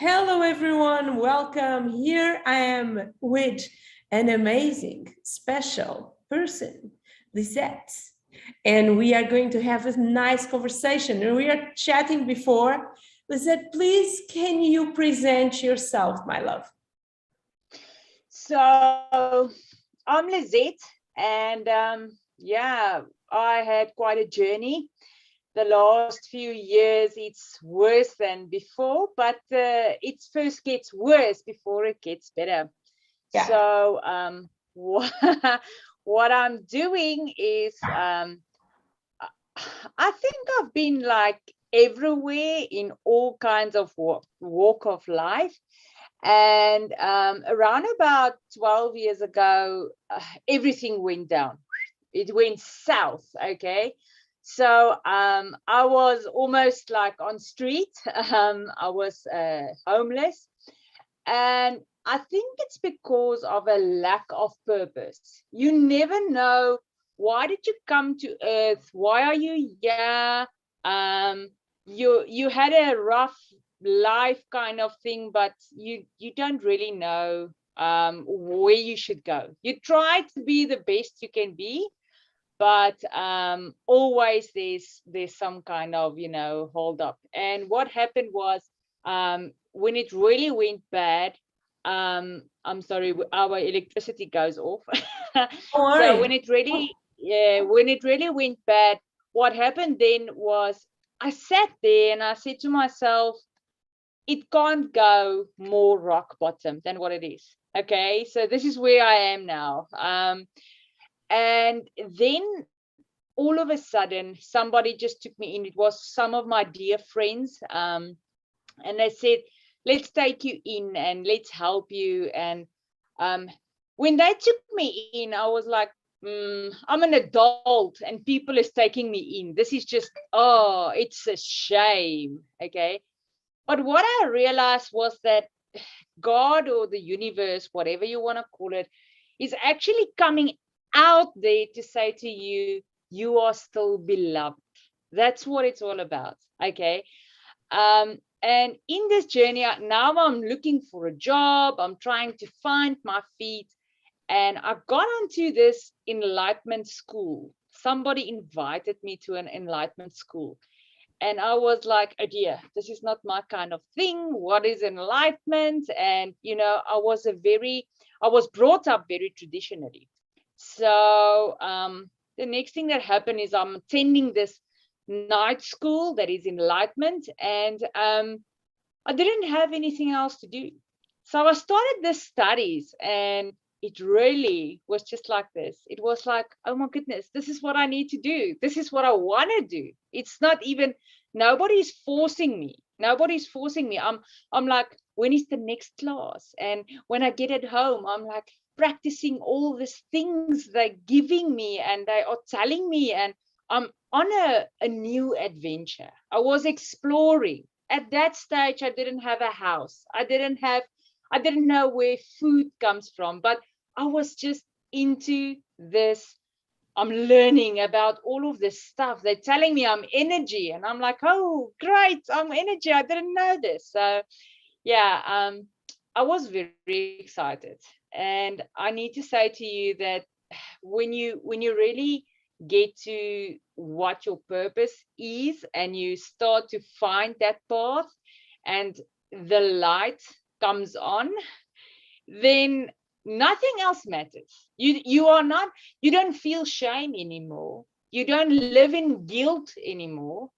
Hello, everyone. Welcome. Here I am with an amazing, special person, Lizette. And we are going to have a nice conversation. And we are chatting before. Lizette, please, can you present yourself, my love? So I'm Lizette, and I had quite a journey. The last few years, it's worse than before, but it first gets worse before it gets better. Yeah. So what, what I'm doing is I think I've been like everywhere in all kinds of walk of life. And around about 12 years ago, everything went down. It went south. Okay. So I was almost like on street. I was homeless. And I think it's because of a lack of purpose. You never know, why did you come to earth? Why are you here? You had a rough life kind of thing, but you don't really know where you should go. You try to be the best you can be, but always there's some kind of hold up. And what happened was, when it really went bad, I'm sorry, our electricity goes off. Don't So worry. when it really went bad, what happened then was, I sat there and I said to myself, it can't go more rock bottom than what it is. Okay, so this is where I am now. And then all of a sudden, somebody just took me in. It was some of my dear friends, and they said, let's take you in and let's help you. And when they took me in, I was like, I'm an adult and people is taking me in. This is just, oh, it's a shame. Okay. But what I realized was that God, or the universe, whatever you want to call it, is actually coming out there to say to you, you are still beloved. That's what it's all about. Okay. And in this journey, now I'm looking for a job. I'm trying to find my feet. And I got onto this enlightenment school. Somebody invited me to an enlightenment school. And I was like, oh dear, this is not my kind of thing. What is enlightenment? And, I was brought up very traditionally. So the next thing that happened is I'm attending this night school that is enlightenment. And I didn't have anything else to do. So I started the studies, and it really was just like this. It was like, oh my goodness, this is what I need to do. This is what I want to do. It's not even, nobody's forcing me. Nobody's forcing me. I'm like, when is the next class? And when I get at home, I'm like practicing all these things they're giving me and they are telling me. And I'm on a new adventure. I was exploring. At that stage, I didn't have a house. I didn't know where food comes from, but I was just into this. I'm learning about all of this stuff. They're telling me I'm energy, and I'm like, oh, great, I'm energy. I didn't know this. So, yeah, I was very excited, and I need to say to you that when you really get to what your purpose is, and you start to find that path, and the light comes on, then nothing else matters. You don't feel shame anymore. You don't live in guilt anymore.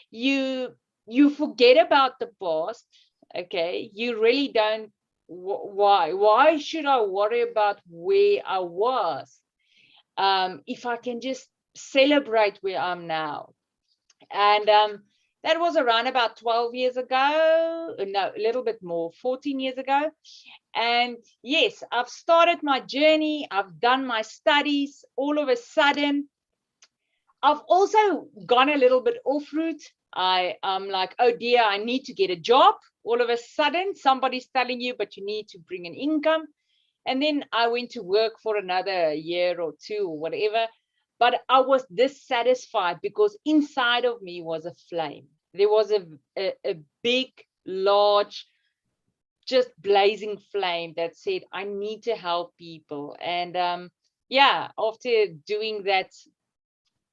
You forget about the past. Okay, you really don't. Why should I worry about where I was, if I can just celebrate where I'm now? And that was around about 12 years ago. No, a little bit more, 14 years ago. And yes, I've started my journey. I've done my studies. All of a sudden, I've also gone a little bit off route. I'm like, oh dear, I need to get a job. All of a sudden, somebody's telling you, but you need to bring an income. And then I went to work for another year or two or whatever. But I was dissatisfied because inside of me was a flame. There was a big, large just blazing flame that said, I need to help people. And after doing that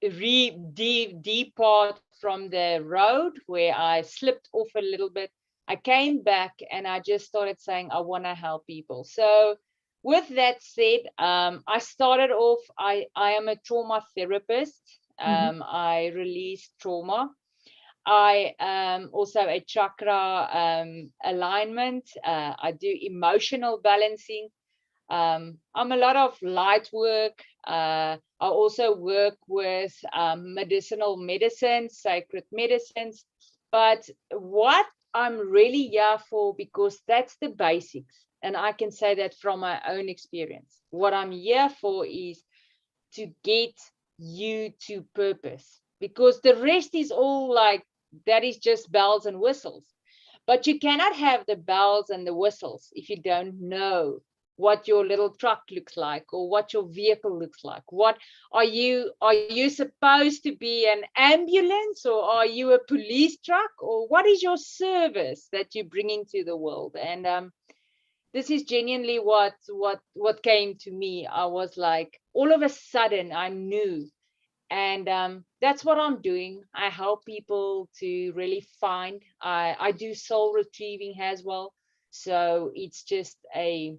deep part from the road where I slipped off a little bit, I came back and I just started saying, I want to help people. So with that said, I started off, I am a trauma therapist. I release trauma. I am also a chakra alignment. I do emotional balancing. I'm a lot of light work. I also work with medicinal medicines, sacred medicines. But what I'm really here for, because that's the basics, and I can say that from my own experience, what I'm here for is to get you to purpose, because the rest is all like, that is just bells and whistles. But you cannot have the bells and the whistles if you don't know what your little truck looks like, or what your vehicle looks like. What are you supposed to be, an ambulance, or are you a police truck, or what is your service that you're bringing to the world? And this is genuinely what came to me. I was like, all of a sudden I knew. And that's what I'm doing. I help people to really find. I do soul retrieving as well. So it's just a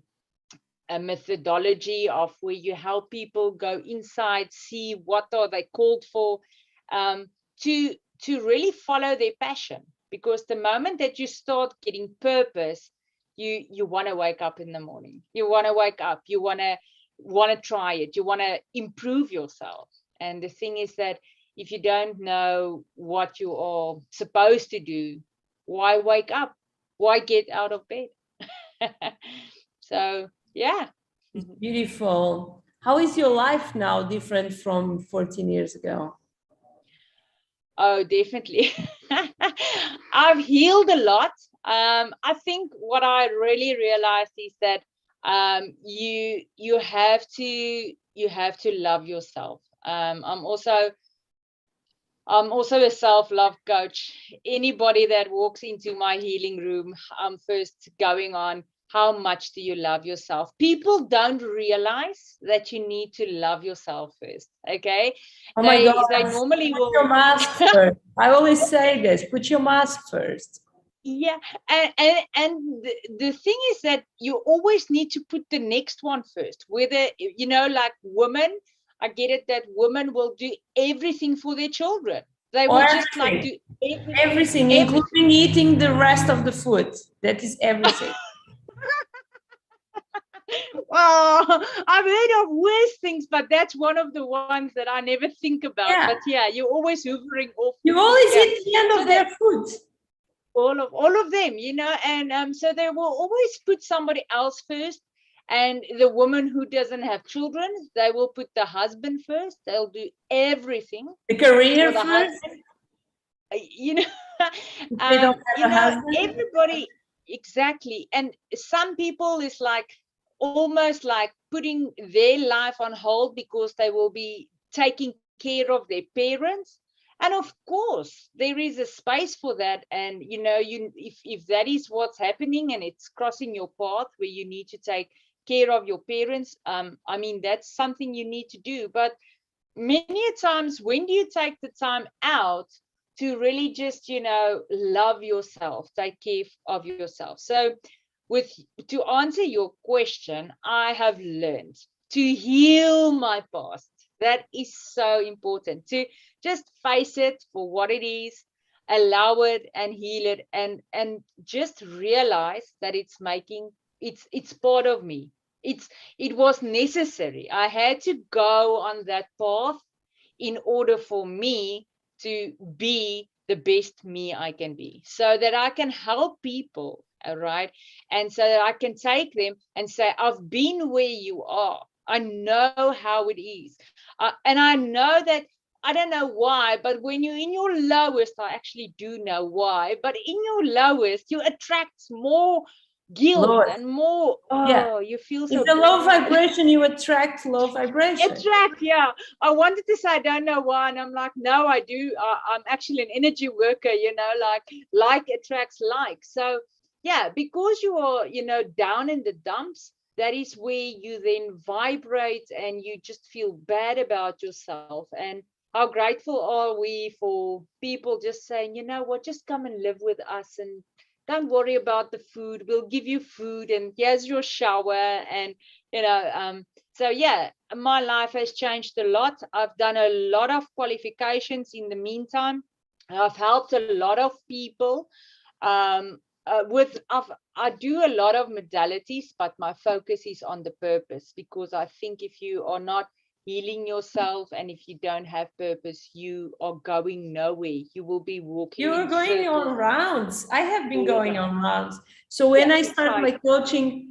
methodology of where you help people go inside, see what are they called for, to really follow their passion. Because the moment that you start getting purpose, you want to wake up in the morning. You want to wake up. You want to try it. You want to improve yourself. And the thing is that if you don't know what you are supposed to do, why wake up? Why get out of bed? So, yeah. Beautiful. How is your life now different from 14 years ago? Oh, definitely. I've healed a lot. I think what I really realized is that you have to love yourself. I'm also a self-love coach. Anybody that walks into my healing room, I'm first going on, how much do you love yourself? People don't realize that you need to love yourself first. Okay. Oh my God. They normally put your mask first. I always say this, put your mask first. Yeah. And the thing is that you always need to put the next one first. Whether, like women, I get it that women will do everything for their children. They will just like do everything, including eating the rest of the food. That is everything. Well, I've heard of worse things, but that's one of the ones that I never think about. Yeah. But yeah, you're always hoovering off. You always eat the end of their food. All of them, and so they will always put somebody else first. And the woman who doesn't have children, they will put the husband first. They'll do everything. The career first. Everybody, exactly. And some people is like almost like putting their life on hold because they will be taking care of their parents. And of course, there is a space for that. And, if that is what's happening and it's crossing your path where you need to take care of your parents, that's something you need to do. But many times, when do you take the time out to really just, love yourself, take care of yourself? So to answer your question, I have learned to heal my past. That is so important, to just face it for what it is, allow it and heal it, and just realize that it's part of me. It was necessary. I had to go on that path in order for me to be the best me I can be, so that I can help people, all right? And so that I can take them and say, I've been where you are. I know how it is. And I know that, I don't know why, but when you're in your lowest, I actually do know why, but in your lowest, you attract more guilt and more, you feel so. It's a low vibration, you attract low vibration. Yeah. I wanted to say, I don't know why. And I'm like, no, I do. I'm actually an energy worker, like attracts like. So yeah, because you are, down in the dumps, that is where you then vibrate and you just feel bad about yourself. And how grateful are we for people just saying, you know what, just come and live with us and don't worry about the food. We'll give you food and here's your shower. And, so yeah, my life has changed a lot. I've done a lot of qualifications in the meantime. I've helped a lot of people. I do a lot of modalities, but my focus is on the purpose, because I think if you are not healing yourself and if you don't have purpose, you are going nowhere. You will be walking You're in going circles on rounds. I have been all going around. on rounds. So when Yeah, I it's start my exciting. coaching,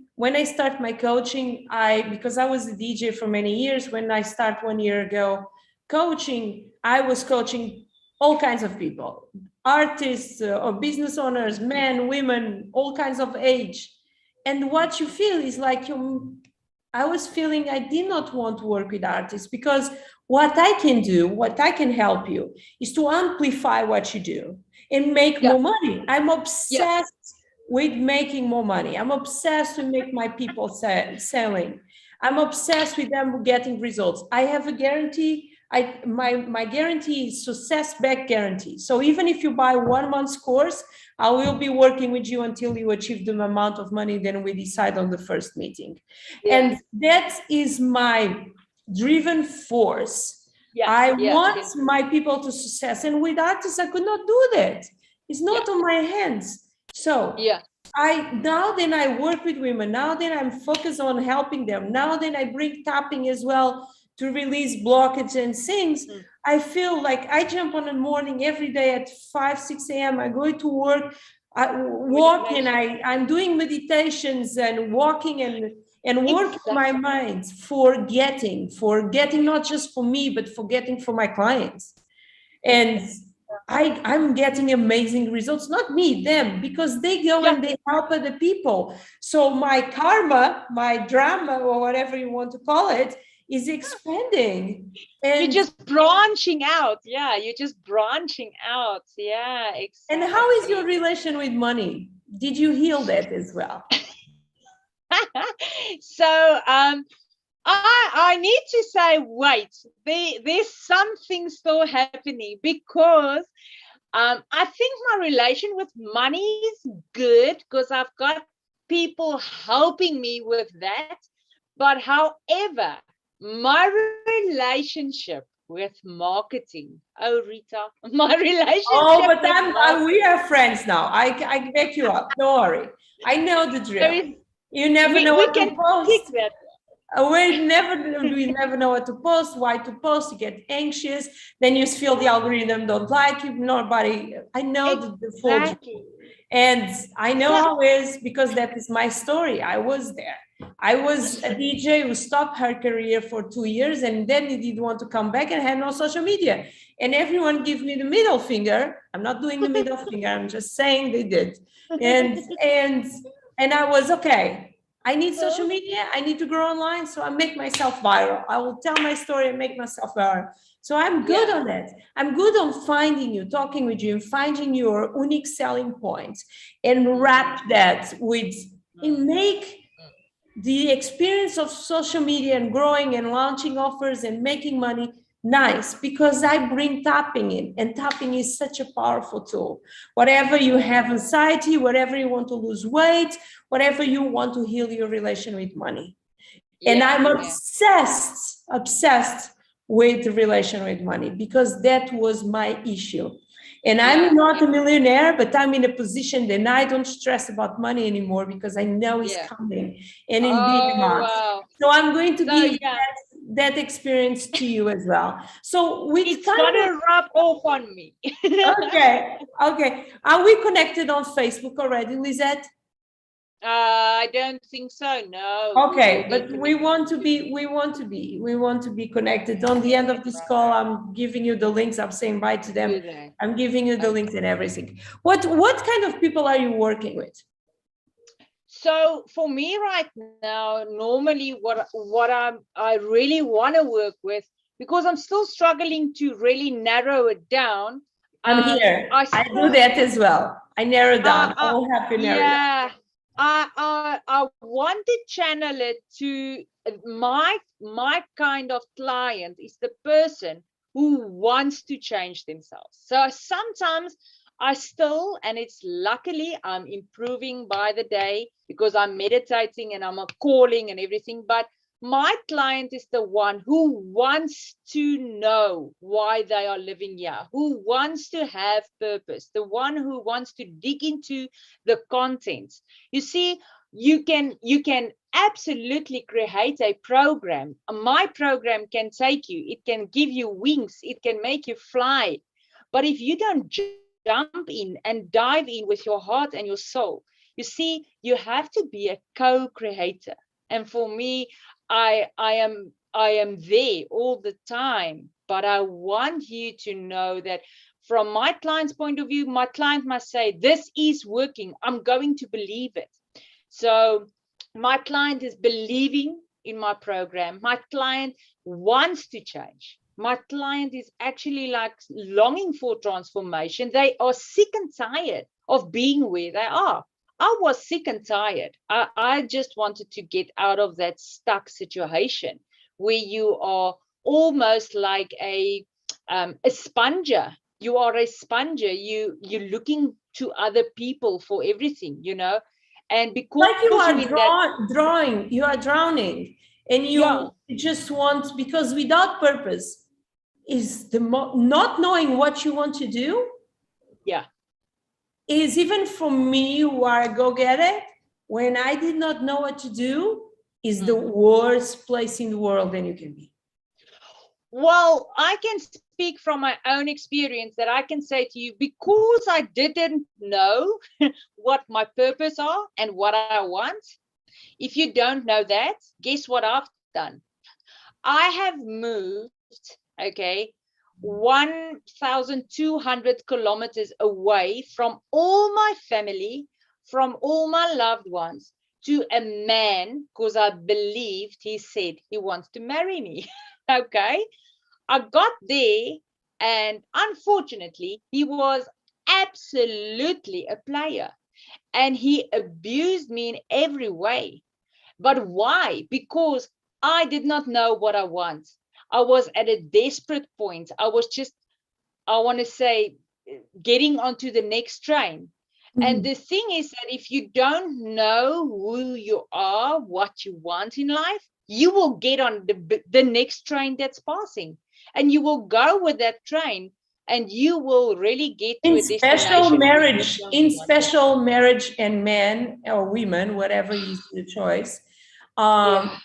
because I was a DJ for many years, when I start 1 year ago coaching, I was coaching all kinds of people, artists or business owners, men, women, all kinds of age. And what you feel is like I was feeling I did not want to work with artists, because what I can do, what I can help you, is to amplify what you do and make Yeah, more money. I'm yeah, obsessed with making more money. I'm obsessed with make my people selling. I'm obsessed with them getting results. I have a guarantee. My guarantee is success back guarantee. So even if you buy 1 month's course, I will be working with you until you achieve the amount of money then we decide on the first meeting. yeah, And that is my driven force. yeah, I yeah, want my people to success. And with artists, I could not do that. It's not yeah, on my hands. So yeah, I work with women. Now then I'm focused on helping them. Now then I bring tapping as well to release blockage and things. I feel like I jump on the morning every day at 5, 6 a.m. I go to work, I walk, and I'm doing meditations and walking and working my mind, forgetting not just for me, but forgetting for my clients. And I'm getting amazing results, not me, them, because they go and they help other people. So my karma, my drama, or whatever you want to call it, is expanding. And you're just branching out. Yeah, you're just branching out. Yeah, exactly. And how is your relation with money? Did you heal that as well? So I need to say, wait, there's something still happening, because I think my relation with money is good, because I've got people helping me with that. But however, my relationship with marketing, oh Rita, my relationship. Oh, but we are friends now. I back you up. Don't worry. I know the drill. You never know what to post. We never know what to post, why to post. You get anxious, then you feel the algorithm don't like you. Nobody. I know the full drill. And I know how it is, because that is my story. I was there. I was a DJ who stopped her career for 2 years, and then he didn't want to come back and had no social media. And everyone gave me the middle finger. I'm not doing the middle finger. I'm just saying they did. And I was okay. I need social media. I need to grow online. So I make myself viral. I will tell my story and make myself viral. So I'm good on that. I'm good on finding you, talking with you, and finding your unique selling points, and wrap that with, and make the experience of social media and growing and launching offers and making money nice, because I bring tapping in, and tapping is such a powerful tool. Whatever you have anxiety, whatever you want to lose weight, whatever you want to heal your relation with money. And I'm obsessed with the relation with money, because that was my issue. And I'm not a millionaire, but I'm in a position that I don't stress about money anymore, because I know it's coming, and in big amounts. Wow. So I'm going to give that experience to you as well. So it's gonna rub off on me. Okay. Are we connected on Facebook already, Lizette? I don't think so. No. Okay, but we want to be connected. On the end of this call, I'm giving you the links. I'm saying bye to them. I'm giving you the links and everything. What kind of people are you working with? So for me right now, normally what I really want to work with, because I'm still struggling to really narrow it down, I'm here. I do that as well. I narrow down. All happy narrow down. Yeah. I want to channel it to my kind of client is the person who wants to change themselves. So sometimes I still, and it's luckily I'm improving by the day because I'm meditating and I'm calling and everything, but my client is the one who wants to know why they are living here, who wants to have purpose, the one who wants to dig into the contents. You see, you can absolutely create a program. My program can take you, it can give you wings, it can make you fly. But if you don't jump in and dive in with your heart and your soul, you see, you have to be a co-creator. And for me, I am there all the time, but I want you to know that from my client's point of view, my client must say, this is working. I'm going to believe it. So my client is believing in my program. My client wants to change. My client is actually like longing for transformation. They are sick and tired of being where they are. I was sick and tired. I just wanted to get out of that stuck situation where you are almost like a sponger. You are a sponger. You're looking to other people for everything, you know. And because like you are you are drowning, and you just want, because without purpose is the not knowing what you want to do. Yeah. Is even for me, who are a go-getter, when I did not know what to do, is the worst place in the world that you can be. Well, I can speak from my own experience that I can say to you, because I didn't know what my purpose are and what I want. If you don't know that, guess what I've done? I have moved, 1,200 kilometers away from all my family, from all my loved ones, to a man, because I believed he said he wants to marry me. Okay. I got there, and unfortunately, he was absolutely a player, and he abused me in every way. But why? Because I did not know what I want. I was at a desperate point. I was just, I want to say, getting onto the next train. And the thing is that if you don't know who you are, what you want in life, you will get on the next train that's passing, and you will go with that train, and you will really get to a destination. In special marriage and men or women, whatever is the choice,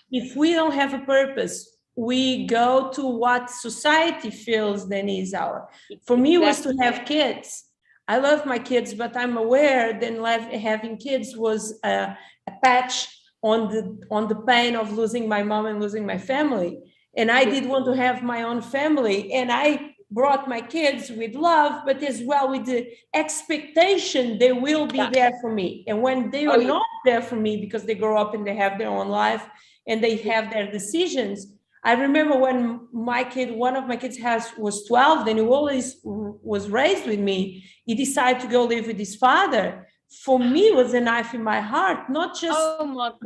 if we don't have a purpose, we go to what society feels then is our. For me, it was to have kids. I love my kids, but I'm aware that having kids was a patch on the pain of losing my mom and losing my family. And I did want to have my own family, and I brought my kids with love, but as well with the expectation they will be there for me. And when they are not there for me because they grow up and they have their own life and they have their decisions. I remember when one of my kids was 12, then he always was raised with me. He decided to go live with his father. For me, it was a knife in my heart, not just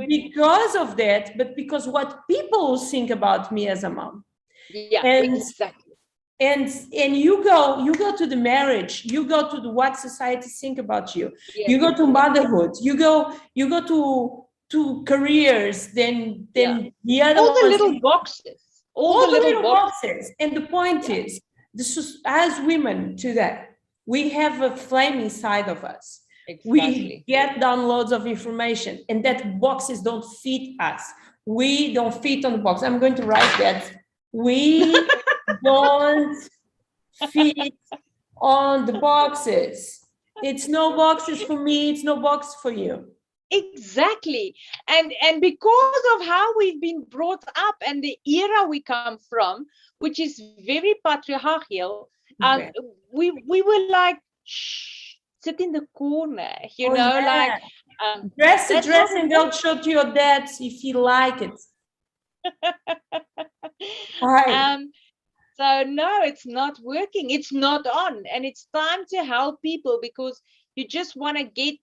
because of that, but because what people think about me as a mom. Yeah, exactly. And you go to the marriage, you go to what society think about you. You go to motherhood, you go to careers, then the other all the little boxes. All the little boxes. And the point is, as women today, we have a flame inside of us. Exactly. We get downloads of information, and that boxes don't fit us. We don't fit on the box. I'm going to write that. We don't fit on the boxes. It's no boxes for me. It's no box for you. Exactly. And because of how we've been brought up and the era we come from, which is very patriarchal, we were like, shh, sit in the corner, like dress and don't show to your dads if you like it. So no, it's not working. It's not on. And it's time to help people, because you just want to get,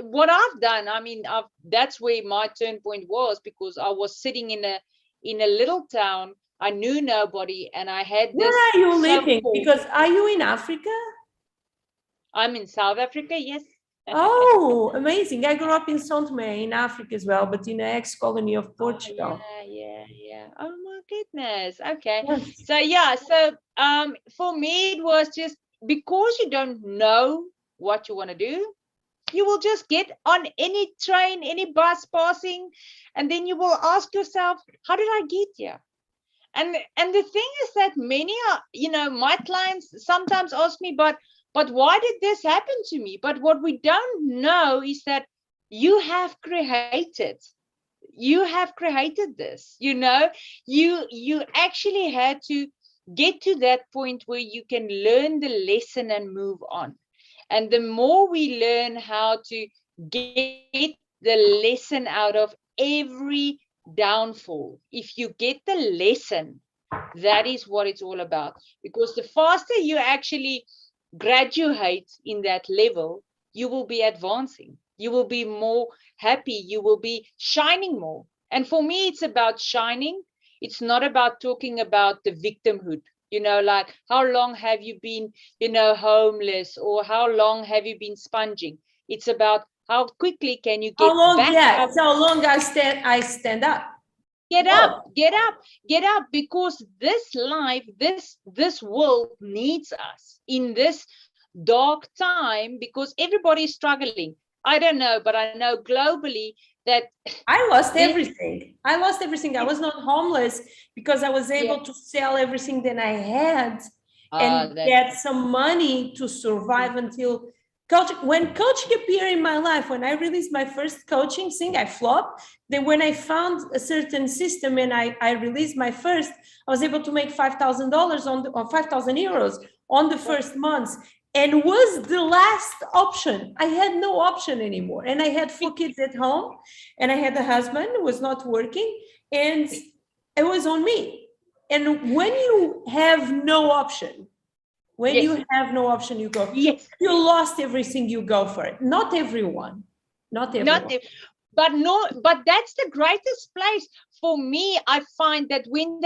what I've done. I mean, that's where my turn point was, because I was sitting in a little town. I knew nobody, and I had this. Where are you living? so-called- Because are you in Africa? I'm in South Africa, yes. Oh, amazing. I grew up in São Tomé in Africa as well, but in an ex-colony of Portugal. Yeah. Oh my goodness. Okay. Yes. So yeah, for me it was just because you don't know what you want to do, you will just get on any train, any bus passing, and then you will ask yourself, how did I get here? And the thing is that many are, my clients sometimes ask me, but why did this happen to me? But what we don't know is that you have created this. You actually had to get to that point where you can learn the lesson and move on. And the more we learn how to get the lesson out of every downfall, if you get the lesson, that is what it's all about. Because the faster you actually graduate in that level, you will be advancing. You will be more happy. You will be shining more. And for me, it's about shining. It's not about talking about the victimhood. Like how long have you been, homeless, or how long have you been sponging? It's about how quickly can you get How long? back Yeah, up. it's how long I stand up. Get up, because this life, this world needs us in this dark time, because everybody is struggling. I don't know, but I know globally that I lost everything. I was not homeless because I was able to sell everything that I had and get some money to survive until coaching. When coaching appeared in my life, when I released my first coaching thing, I flopped. Then when I found a certain system and I released my first, I was able to make $5,000 or 5,000 euros on the first months. And was the last option. I had no option anymore. And I had 4 kids at home, and I had a husband who was not working, and it was on me. And when you have no option, you go. Yes. You lost everything, you go for it. Not everyone. But that's the greatest place for me. I find that when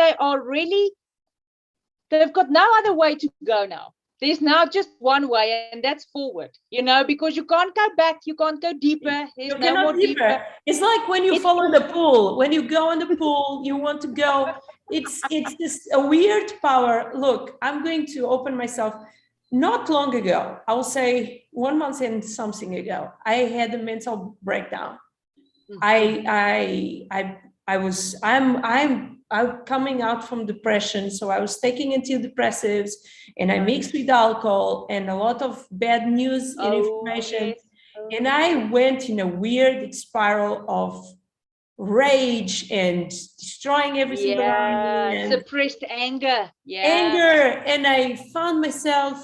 they've got no other way to go now. There's now just one way, and that's forward, because you can't go back, you can't go deeper. There's no more deeper. It's like when you fall in the pool. When you go in the pool, you want to go. It's just a weird power. Look, I'm going to open myself. Not long ago, I will say 1 month and something ago, I had a mental breakdown. I'm coming out from depression, so I was taking antidepressives, and I mixed with alcohol and a lot of bad news and information. Yes. And I went in a weird spiral of rage and destroying everything around me. And suppressed anger. Anger. And I found myself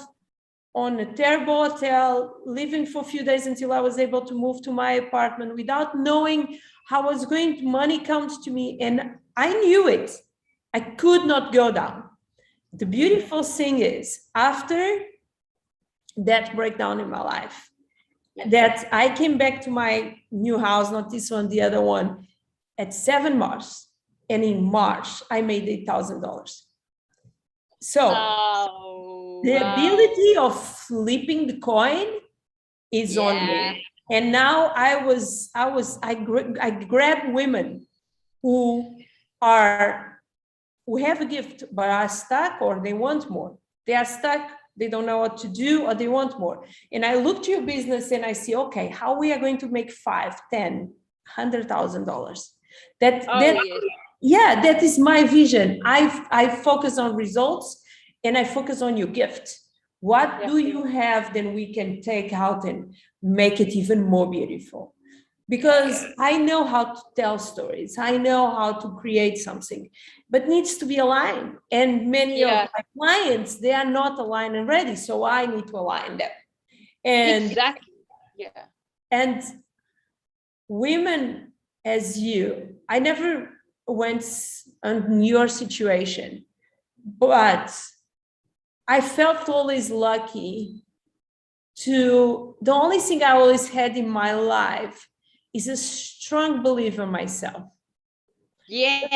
on a terrible hotel, living for a few days until I was able to move to my apartment without knowing how I was going to, money comes to me. And I knew it. I could not go down. The beautiful thing is, after that breakdown in my life, that I came back to my new house, not this one, the other one, at 7 March. And in March, I made $8,000. So the ability of flipping the coin is on me. And now I grab women who have a gift, but are stuck, or they want more. They are stuck, they don't know what to do, or they want more. And I look to your business and I see, okay, how we are going to make $5, $10, $100,000. That is my vision. I focus on results, and I focus on your gift. What do you have? Then we can take out and make it even more beautiful. Because I know how to tell stories. I know how to create something, but needs to be aligned. And many of my clients, they are not aligned and ready. So I need to align them. And exactly. Yeah. And women as you, I never went on your situation, but I felt always lucky the only thing I always had in my life is a strong belief in myself. Yes.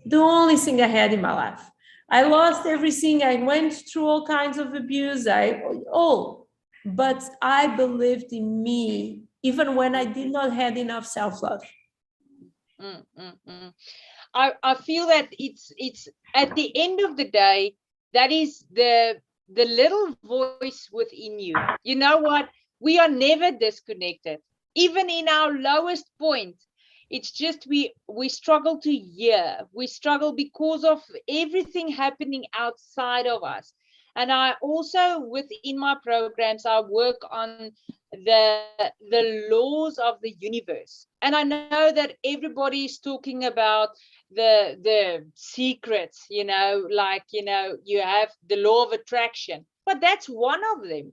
The only thing I had in my life. I lost everything. I went through all kinds of abuse. But I believed in me, even when I did not have enough self-love. I feel that it's at the end of the day, that is the little voice within you. You know what? We are never disconnected, even in our lowest point. It's just we struggle to hear. We struggle because of everything happening outside of us. And I also, within my programs, I work on the laws of the universe. And I know that everybody is talking about the secrets, like, you have the law of attraction, but that's one of them.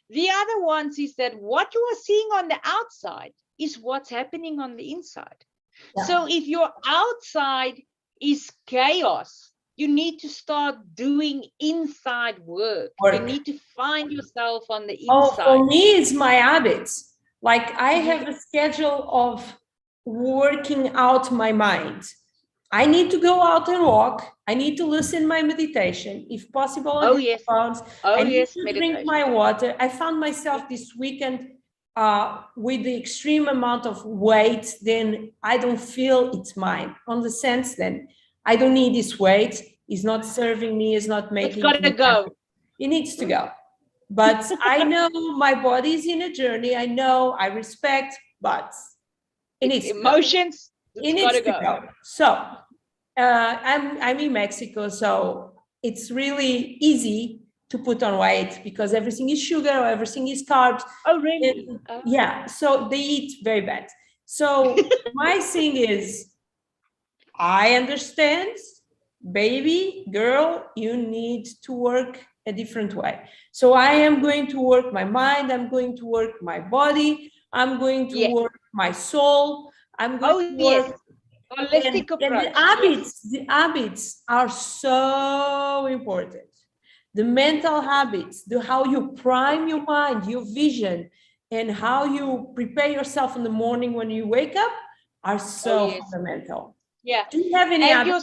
The other ones is that what you are seeing on the outside is what's happening on the inside. Yeah. So if your outside is chaos, you need to start doing inside work. You need to find yourself on the inside. For me, it's my habits. Like I have a schedule of working out my mind. I need to go out and walk. I need to listen my meditation, if possible. I need to drink my water. I found myself this weekend with the extreme amount of weight. Then I don't feel it's mine. On the sense, then I don't need this weight. It's not serving me. It's not making. It's got to go. Happy. It needs to go. But I know my body is in a journey. I know, I respect, but it needs emotions. It needs to go. So I'm in Mexico, so it's really easy to put on weight because everything is sugar or everything is carbs. Oh, really? Yeah. So they eat very bad. So my thing is, I understand, baby, girl, you need to work a different way. So I am going to work my mind. I'm going to work my body. I'm going to work my soul. I'm going to work. Holistic approach. And the habits are so important. The mental habits, how you prime your mind, your vision, and how you prepare yourself in the morning when you wake up are so fundamental. Yeah. Do you have any and your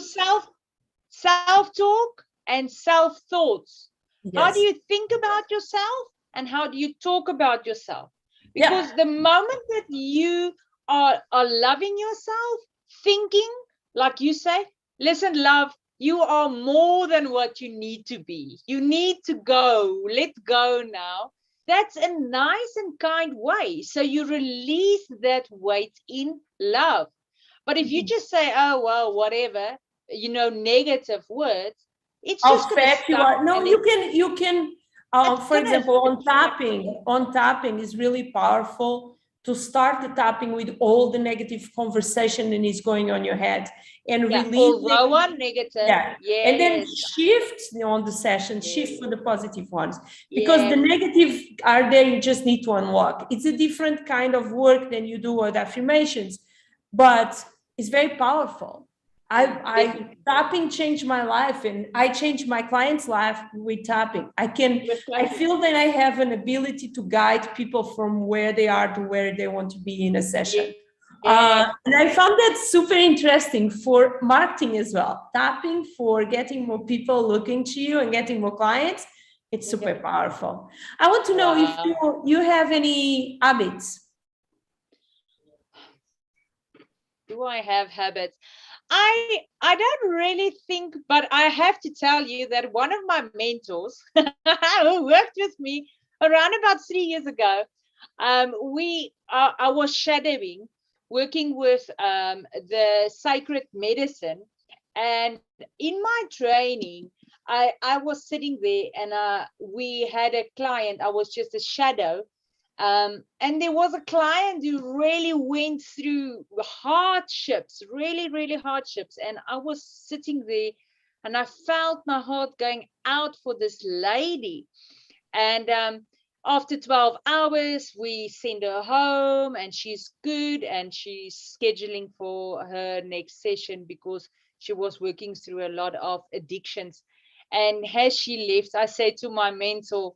self-talk and self-thoughts? Yes. How do you think about yourself and how do you talk about yourself? Because the moment that you are loving yourself, thinking, like you say, listen, love, you are more than what you need to be. You need to go. Let go now. That's a nice and kind way. So you release that weight in love. But if you just say, oh, well, whatever, negative words, it's just going to stop. No, you can, for example, on tapping is really powerful to start the tapping with all the negative conversation that is going on your head and release one negative. And then shift on the session, shift for the positive ones, because the negative are there, you just need to unlock. It's a different kind of work than you do with affirmations, but it's very powerful. Tapping changed my life, and I changed my client's life with tapping. I feel that I have an ability to guide people from where they are to where they want to be in a session. And I found that super interesting for marketing as well. Tapping for getting more people looking to you and getting more clients. It's super powerful. I want to know if you have any habits. Do I have habits? I don't really think, but I have to tell you that one of my mentors who worked with me around about 3 years ago, I was shadowing, working with the sacred medicine. And in my training, I was sitting there and we had a client. I was just a shadow. And there was a client who really went through hardships, really, really hardships. And I was sitting there and I felt my heart going out for this lady. And after 12 hours, we send her home and she's good and she's scheduling for her next session because she was working through a lot of addictions. And as she left, I said to my mentor,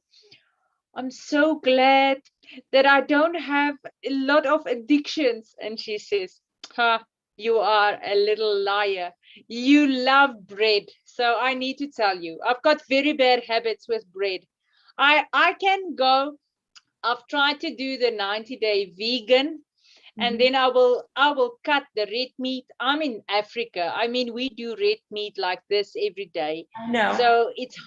I'm so glad that I don't have a lot of addictions. And she says, "Ha, you are a little liar. You love bread." So I need to tell you, I've got very bad habits with bread. I can go, I've tried to do the 90-day vegan, and then I will cut the red meat. I'm in Africa. I mean, we do red meat like this every day. No. So it's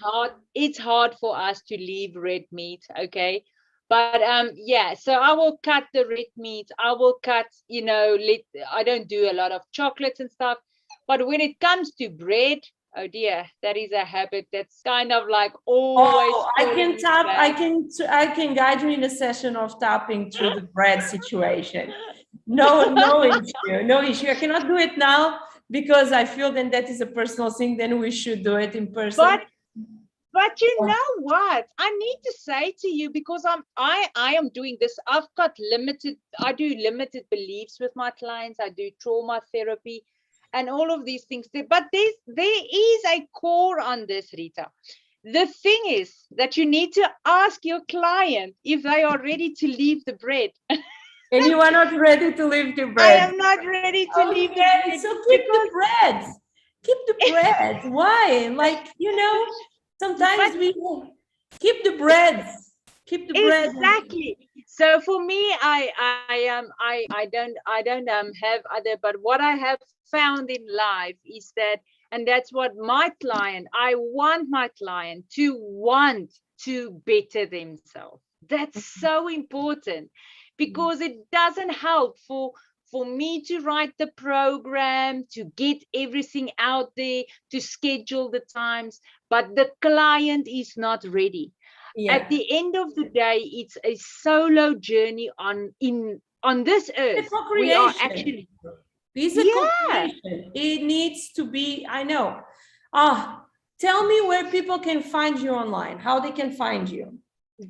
hard for us to leave red meat, okay? But yeah, so I will cut the red meat. I will cut, I don't do a lot of chocolates and stuff. But when it comes to bread, oh dear, that is a habit that's kind of like always. Oh, I can tap. I can guide you in a session of tapping through the bread situation. No issue. No issue. I cannot do it now because I feel then that is a personal thing. Then we should do it in person. But you know what? I need to say to you, because I am doing this. I do limited beliefs with my clients. I do trauma therapy and all of these things. But there is a core on this, Rita. The thing is that you need to ask your client if they are ready to leave the bread. And you are not ready to leave the bread. I am not ready to leave the bread. So keep the bread. Keep the bread. Why? Like, sometimes we keep the bread. Keep the bread. Exactly. So for me, I don't have other, but what I have found in life is that, and that's what I want my client to want to better themselves. That's so important, because it doesn't help for me to write the program, to get everything out there, to schedule the times, but the client is not ready. Yeah. At the end of the day, it's a solo journey on this earth. It's we are actually. It's a co-creation. It needs to be. I know. Tell me where people can find you online. How they can find you.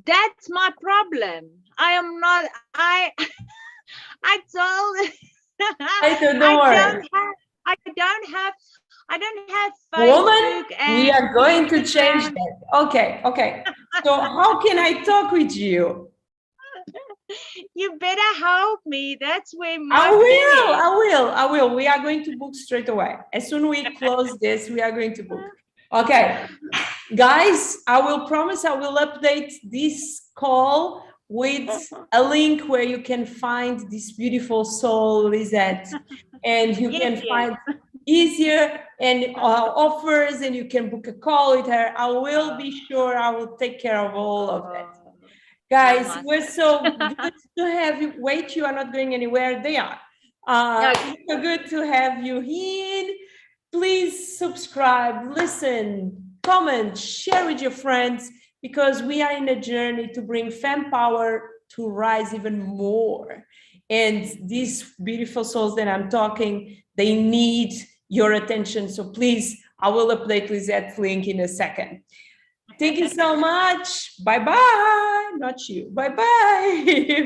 That's my problem. I am not. I don't have Facebook. Woman, we are going to change that. Okay. So how can I talk with you? You better help me. That's where I will. We are going to book straight away. As soon as we close this, we are going to book. Okay. Guys, I will promise I will update this call with a link where you can find this beautiful soul, Lizette, and you can find easier and offers, and you can book a call with her. I will be sure I will take care of all of that. Guys, we're so good to have you. Wait, you are not going anywhere. They are. It's so good to have you in. Please subscribe, listen, comment, share with your friends, because we are in a journey to bring femme power to rise even more. And these beautiful souls that I'm talking, they need your attention. So please, I will update Lizette's link in a second. Thank you so much. Bye-bye. Not you. Bye-bye.